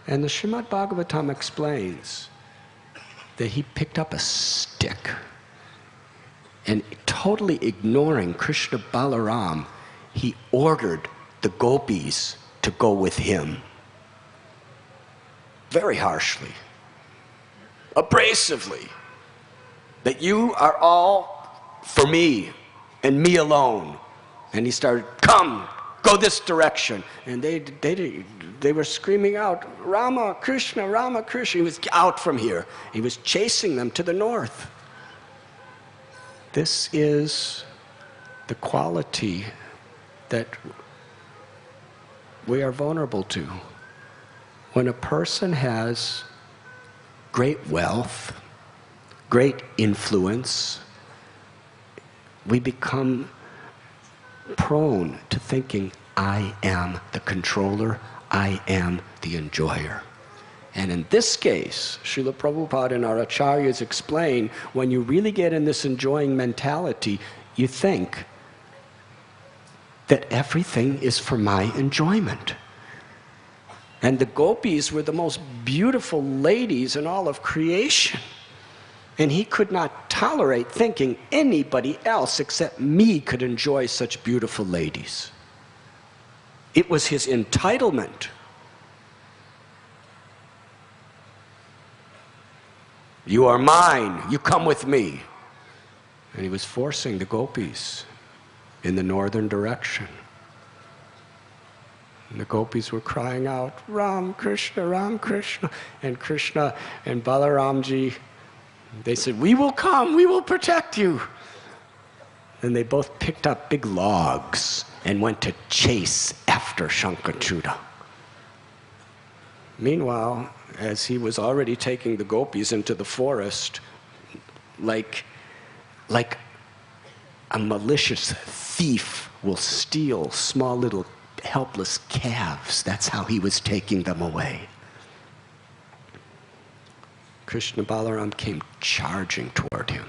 And the Srimad Bhagavatam explains that he picked up a stick and, totally ignoring Krishna Balaram, he ordered the gopis to go with him. Very harshly, abrasively, that you are all for me and me alone. And he started, come, go this direction. And they were screaming out, Rama, Krishna, Rama, Krishna. He was out from here. He was chasing them to the north. This is the quality that we are vulnerable to. When a person has great wealth, great influence, we become prone to thinking, I am the controller, I am the enjoyer. And in this case, Srila Prabhupada and our acharyas explain, when you really get in this enjoying mentality, you think that everything is for my enjoyment. And the gopis were the most beautiful ladies in all of creation. And he could not tolerate thinking anybody else except me could enjoy such beautiful ladies. It was his entitlement. You are mine, you come with me. And he was forcing the gopis in the northern direction. And the gopis were crying out, Ram Krishna, Ram Krishna. And Krishna and Balaramji, they said, we will come, we will protect you. And they both picked up big logs and went to chase after ShyamKunda. Meanwhile, as he was already taking the gopis into the forest, like a malicious thief will steal small little helpless calves, that's how he was taking them away. Krishna Balaram came charging toward him.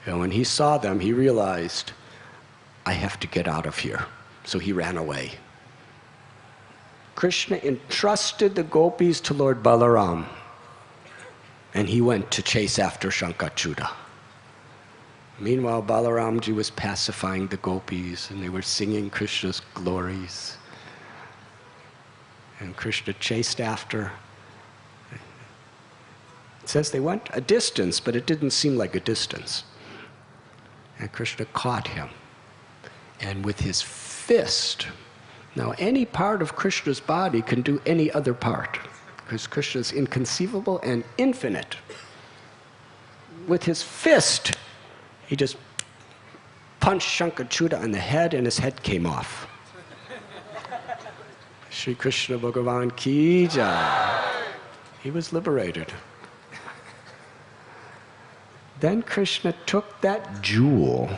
And when he saw them, he realized, I have to get out of here. So he ran away. Krishna entrusted the gopis to Lord Balaram, and he went to chase after ShyamKunda. Meanwhile, Balaramji was pacifying the gopis, and they were singing Krishna's glories. And Krishna chased after. It says they went a distance, but it didn't seem like a distance. And Krishna caught him. And with his fist, now any part of Krishna's body can do any other part, because Krishna is inconceivable and infinite. With his fist, he just punched ShyamKunda on the head, and his head came off. Shri Krishna Bhagavan Ki Jai. He was liberated. Then Krishna took that jewel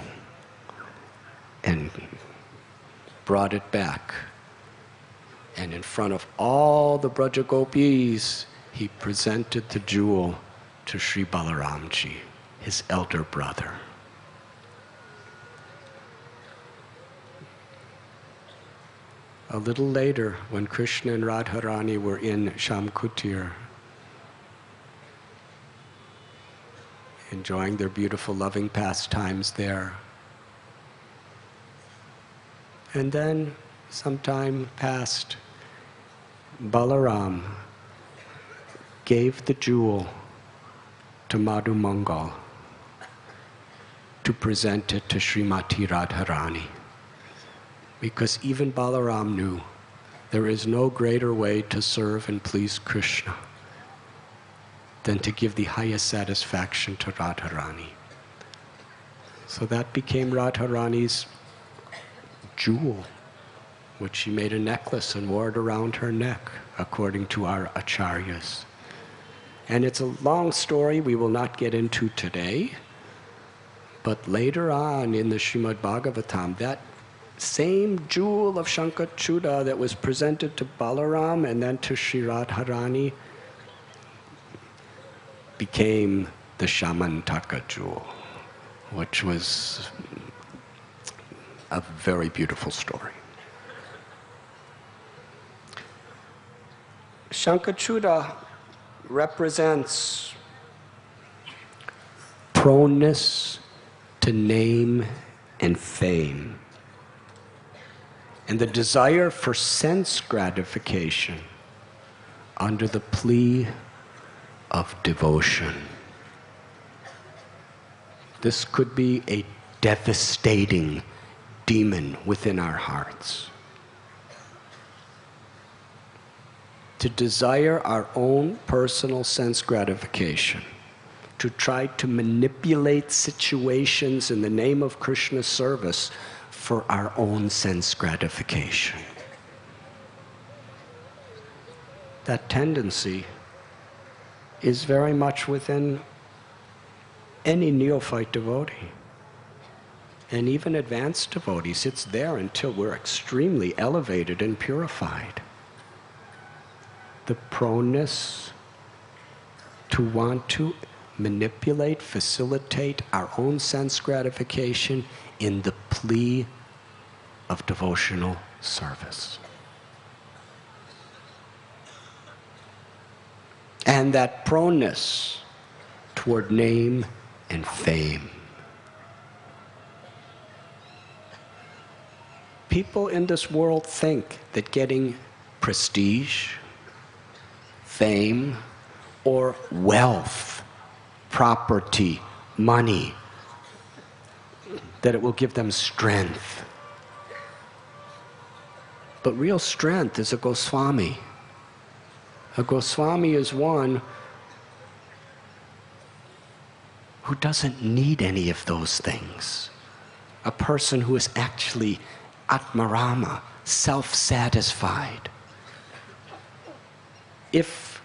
and brought it back. And in front of all the Braja Gopis, he presented the jewel to Sri Balaramji, his elder brother. A little later, when Krishna and Radharani were in Shyamkutir, enjoying their beautiful loving pastimes there, and then some time passed, Balaram gave the jewel to Madhu Mangal to present it to Srimati Radharani. Because even Balaram knew there is no greater way to serve and please Krishna than to give the highest satisfaction to Radharani. So that became Radharani's jewel, which she made a necklace and wore it around her neck, according to our acharyas. And it's a long story we will not get into today, but later on in the Srimad Bhagavatam, that same jewel of ShyamKunda that was presented to Balaram and then to Sri Radharani became the Shamantaka jewel, which was a very beautiful story. Shankachuda represents proneness to name and fame, and the desire for sense gratification under the plea of devotion. This could be a devastating demon within our hearts. To desire our own personal sense gratification, to try to manipulate situations in the name of Krishna's service for our own sense gratification. That tendency is very much within any neophyte devotee. And even advanced devotees, it's there until we're extremely elevated and purified. The proneness to want to manipulate, facilitate our own sense gratification in the plea of devotional service. And that proneness toward name and fame. People in this world think that getting prestige, fame, or wealth, property, money, that it will give them strength. But real strength is a Goswami. A Goswami is one who doesn't need any of those things. A person who is actually Atmarama, self-satisfied. If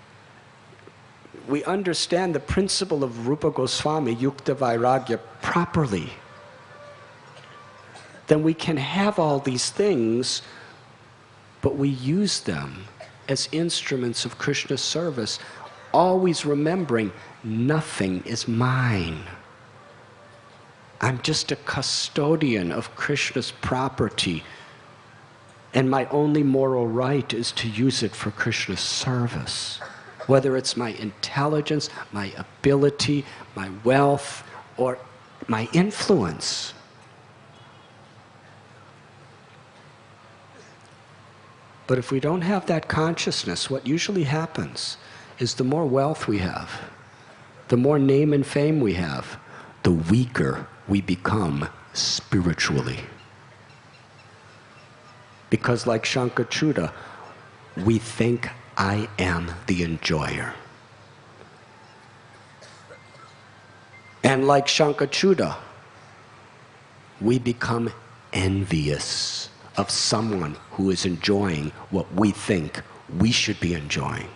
we understand the principle of Rupa Goswami, Yukta Vairagya, properly, then we can have all these things, but we use them as instruments of Krishna's service, always remembering nothing is mine. I'm just a custodian of Krishna's property, and my only moral right is to use it for Krishna's service. Whether it's my intelligence, my ability, my wealth, or my influence. But if we don't have that consciousness, what usually happens is the more wealth we have, the more name and fame we have, the weaker we become spiritually. Because like Shankachuda, we think I am the enjoyer. And like Shankachuda, we become envious of someone who is enjoying what we think we should be enjoying,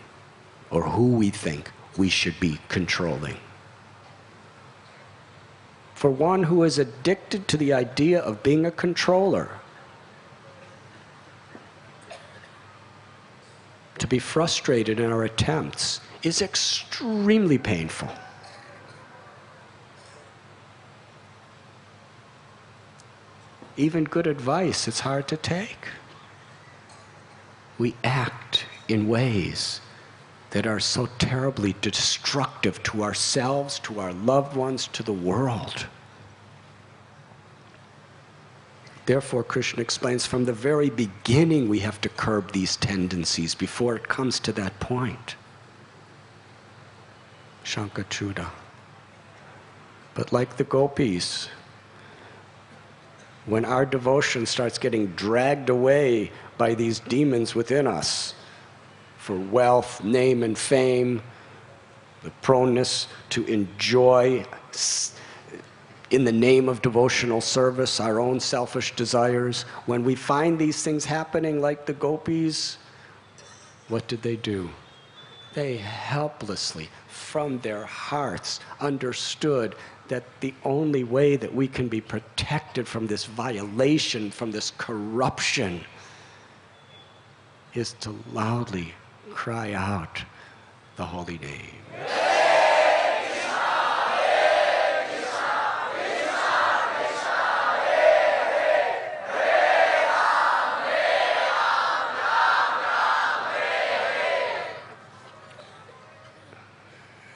or who we think we should be controlling. For one who is addicted to the idea of being a controller, to be frustrated in our attempts is extremely painful. Even good advice, it's hard to take. We act in ways that are so terribly destructive to ourselves, to our loved ones, to the world. Therefore, Krishna explains from the very beginning we have to curb these tendencies before it comes to that point. Shankachuda. But like the gopis, when our devotion starts getting dragged away by these demons within us for wealth, name, and fame, the proneness to enjoy in the name of devotional service, our own selfish desires, when we find these things happening like the gopis, what did they do? They helplessly, from their hearts, understood that the only way that we can be protected from this violation, from this corruption, is to loudly cry out the holy name.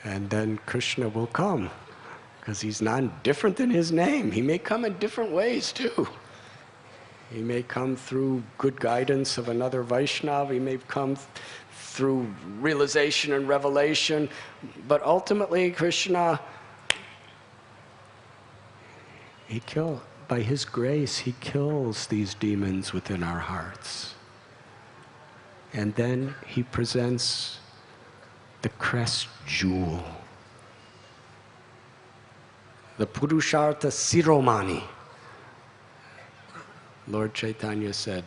And then Krishna will come, because he's not different than his name. He may come in different ways too. He may come through good guidance of another Vaishnava. He may come through realization and revelation. But ultimately, Krishna, by his grace, he kills these demons within our hearts. And then he presents the crest jewel, the Purushartha Siromani. Lord Chaitanya said,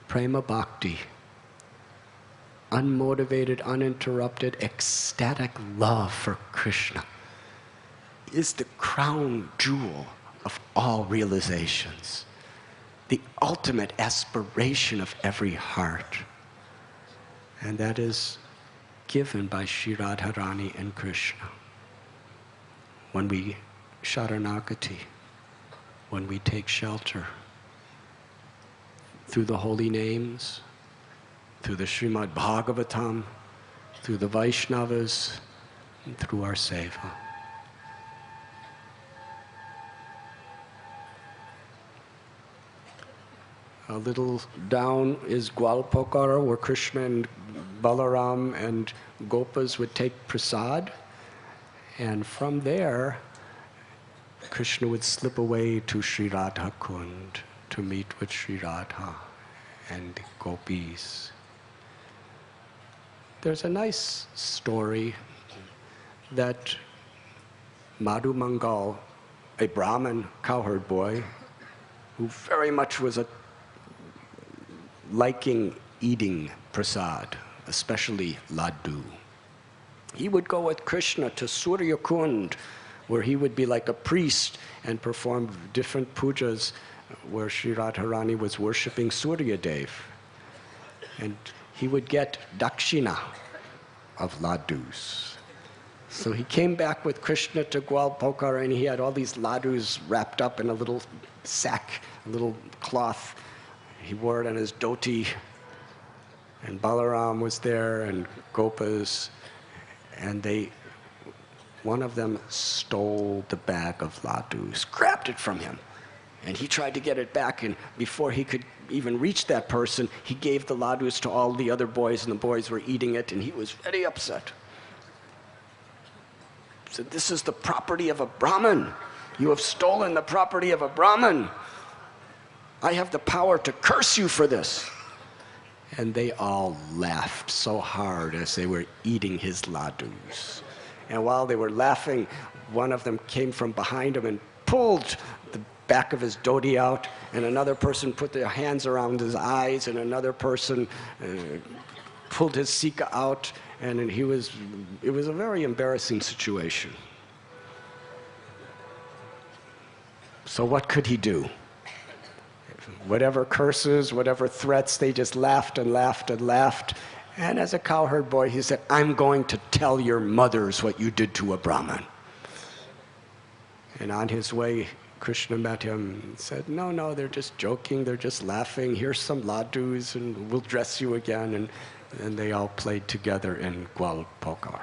Prema Bhakti, unmotivated, uninterrupted, ecstatic love for Krishna is the crown jewel of all realizations, the ultimate aspiration of every heart. And that is given by Sri Radharani and Krishna. When we sharanagati, when we take shelter through the holy names, through the Srimad Bhagavatam, through the Vaishnavas, and through our seva. A little down is Gwalpokara, where Krishna and Balaram and Gopas would take prasad. And from there, Krishna would slip away to Sri RadhaKunda to meet with Sri Radha and Gopis. There's a nice story that Madhu Mangal, a Brahmin cowherd boy, who very much was liking eating prasad, especially laddu. He would go with Krishna to Surya Kund, where he would be like a priest and perform different pujas where Sri Radharani was worshipping Surya Dev. And he would get dakshina of laddus. So he came back with Krishna to Gwalpokara, and he had all these laddus wrapped up in a little sack, a little cloth. He wore it on his dhoti, and Balaram was there, and Gopas, and one of them stole the bag of laddus, grabbed it from him, and he tried to get it back, and before he could even reach that person, he gave the laddus to all the other boys, and the boys were eating it, and he was very upset. He said, "This is the property of a Brahmin. You have stolen the property of a Brahmin. I have the power to curse you for this." And they all laughed so hard as they were eating his laddus. And while they were laughing, one of them came from behind him and pulled the back of his dhoti out, and another person put their hands around his eyes, and another person pulled his sika out, and it was a very embarrassing situation. So what could he do? Whatever curses, whatever threats, they just laughed and laughed and laughed. And as a cowherd boy, he said, "I'm going to tell your mothers what you did to a Brahmin." And on his way, Krishna met him and said, no, they're just joking, they're just laughing. Here's some laddus, and we'll dress you again. And they all played together in Gwalpokar.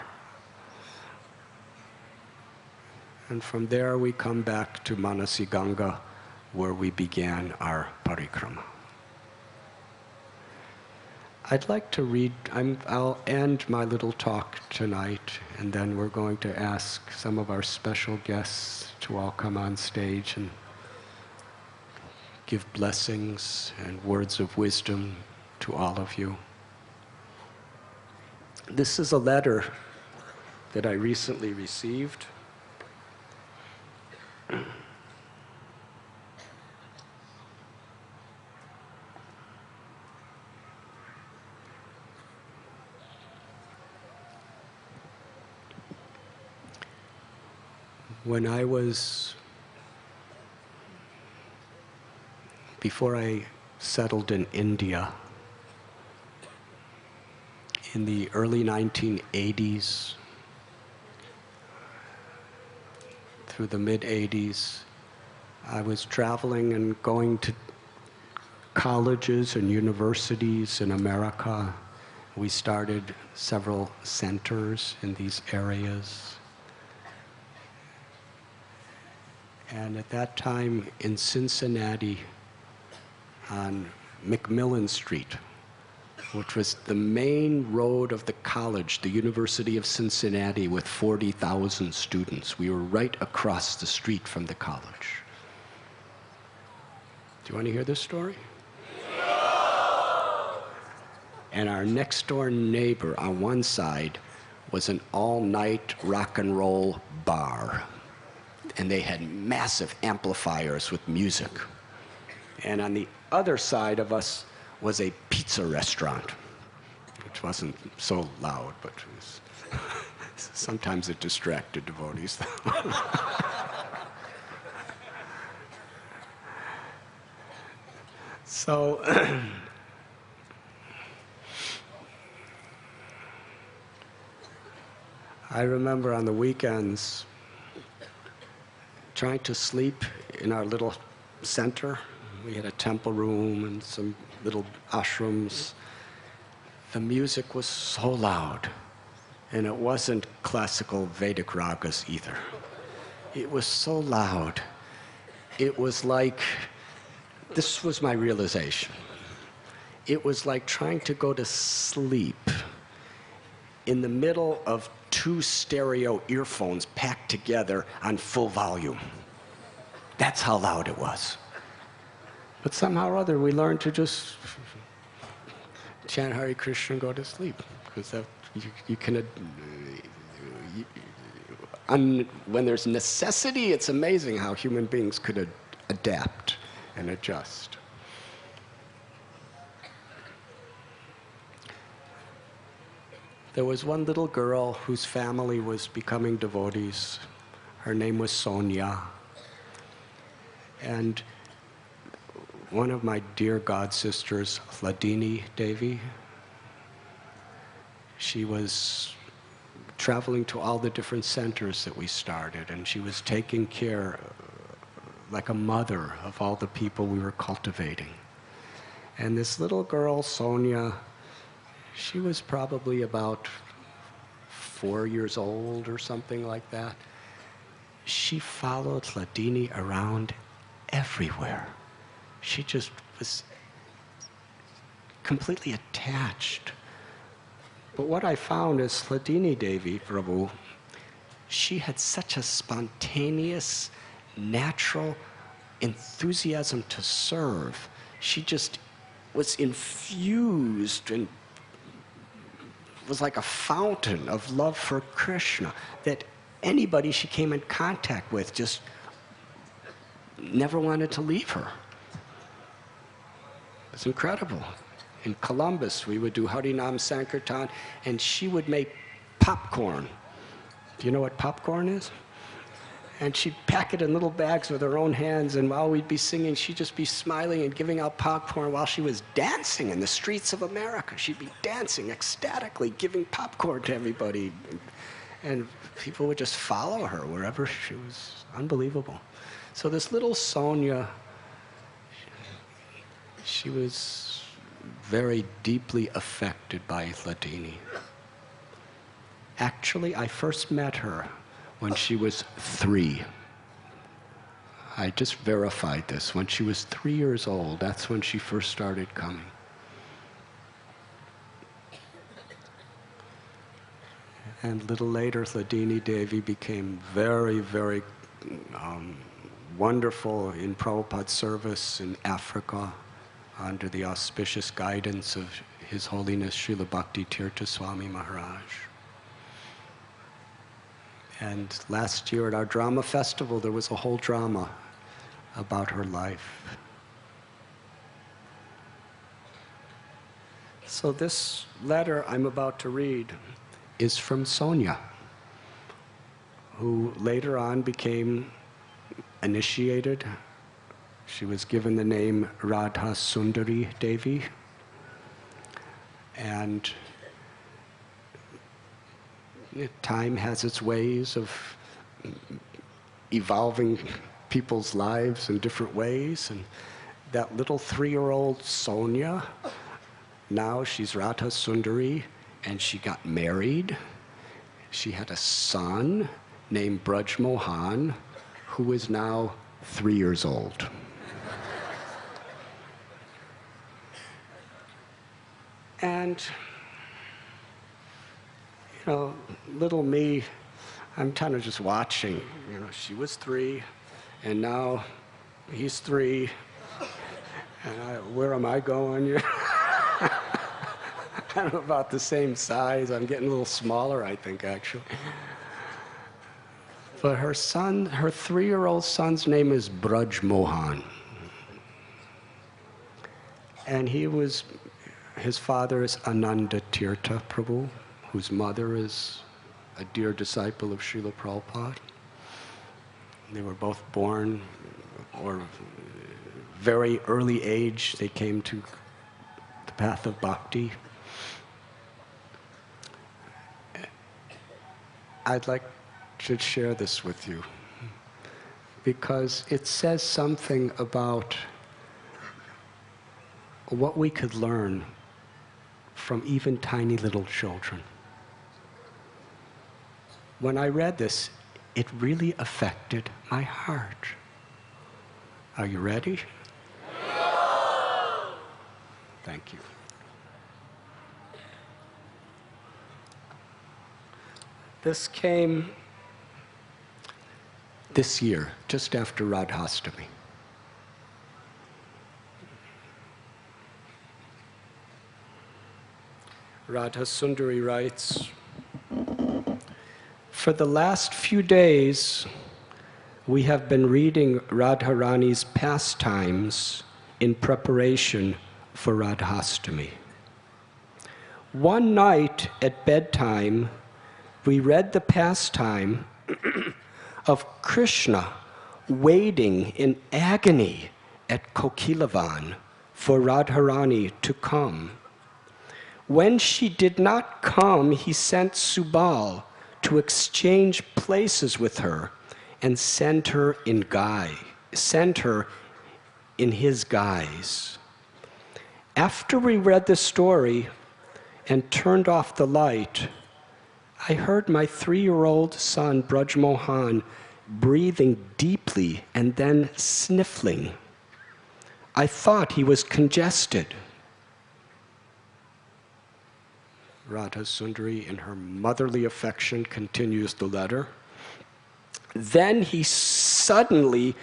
And from there, we come back to Manasi Ganga, where we began our parikrama. I'd like to read, I'll end my little talk tonight, and then we're going to ask some of our special guests to all come on stage and give blessings and words of wisdom to all of you. This is a letter that I recently received. Before I settled in India, in the early 1980s, through the mid-80s, I was traveling and going to colleges and universities in America We started several centers in these areas. And at that time in Cincinnati, on McMillan Street, which was the main road of the college, the University of Cincinnati, with 40,000 students. We were right across the street from the college. Do you want to hear this story? And our next door neighbor on one side was an all-night rock and roll bar. And they had massive amplifiers with music. And on the other side of us was a pizza restaurant, which wasn't so loud, but it was sometimes it distracted devotees. So I remember on the weekends trying to sleep in our little center. We had a temple room and some little ashrams. The music was so loud, and it wasn't classical Vedic ragas either. It was so loud. It was like, this was my realization. It was like trying to go to sleep in the middle of two stereo earphones packed together on full volume. That's how loud it was. But somehow or other, we learned to just chant Hare Krishna and go to sleep. Because that, you can, when there's necessity, it's amazing how human beings could adapt and adjust. There was one little girl whose family was becoming devotees. Her name was Sonia. And one of my dear god sisters, Hladini Devi, she was traveling to all the different centers that we started, and she was taking care, like a mother, of all the people we were cultivating. And this little girl, Sonia, she was probably about 4 years old or something like that. She followed Hladini around everywhere. She just was completely attached. But what I found is Hladini Devi, Prabhu, she had such a spontaneous, natural enthusiasm to serve. She just was infused and was like a fountain of love for Krishna that anybody she came in contact with just never wanted to leave her. It's incredible. In Columbus, we would do Harinam Sankirtan, and she would make popcorn. Do you know what popcorn is? And she'd pack it in little bags with her own hands, and while we'd be singing, she'd just be smiling and giving out popcorn while she was dancing in the streets of America. She'd be dancing ecstatically, giving popcorn to everybody. And people would just follow her wherever she was. Unbelievable. So this little Sonia, she was very deeply affected by Hladini. Actually, I first met her when she was 3. I just verified this. When she was 3 years old, that's when she first started coming. And a little later, Hladini Devi became very, very wonderful in Prabhupada's service in Africa under the auspicious guidance of His Holiness Srila Bhakti Tirtha Swami Maharaj. And last year at our drama festival, there was a whole drama about her life. So this letter I'm about to read is from Sonia, who later on became initiated. She was given the name Radha Sundari Devi. And time has its ways of evolving people's lives in different ways. And that little 3-year-old Sonia Now she's Radha Sundari, and she got married. She had a son named Braj Mohan, who is now 3 years old. And, you know, little me, I'm kind of just watching. You know, she was 3, and now he's 3. And where am I going? I'm about the same size. I'm getting a little smaller, I think, actually. But her son, her 3-year-old son's name is Braj Mohan. And his father is Ananda Tirtha Prabhu, whose mother is a dear disciple of Srila Prabhupada. They were both born, or very early age, they came to the path of bhakti. I'd like to share this with you because it says something about what we could learn from even tiny little children. When I read this, it really affected my heart. Are you ready? Thank you. This came this year, just after Radhastami. Radha Sundari writes, "For the last few days, we have been reading Radharani's pastimes in preparation for Radhastami. One night at bedtime, we read the pastime of Krishna waiting in agony at Kokilavan for Radharani to come. When she did not come, he sent Subal to exchange places with her and send her in his guise. After we read the story and turned off the light, I heard my 3-year-old son, Braj Mohan, breathing deeply and then sniffling. I thought he was congested." Radha Sundari, in her motherly affection, continues the letter. "Then he suddenly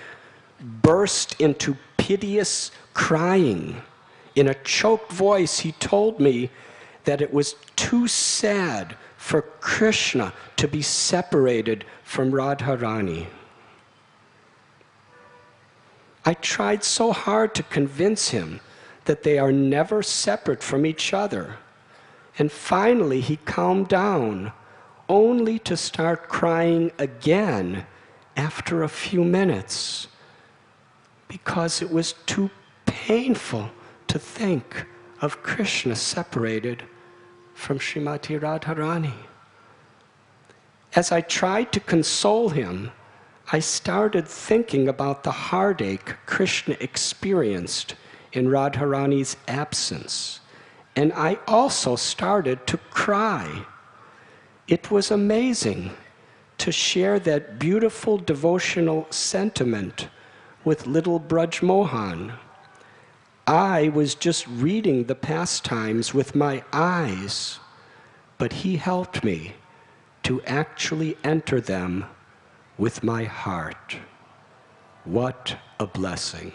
burst into piteous crying. In a choked voice, he told me that it was too sad for Krishna to be separated from Radharani. I tried so hard to convince him that they are never separate from each other. And finally he calmed down, only to start crying again after a few minutes, because it was too painful to think of Krishna separated from Srimati Radharani. As I tried to console him, I started thinking about the heartache Krishna experienced in Radharani's absence, and I also started to cry. It was amazing to share that beautiful devotional sentiment with little Braj Mohan. I was just reading the pastimes with my eyes, but he helped me to actually enter them with my heart. What a blessing."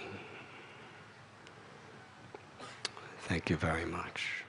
Thank you very much.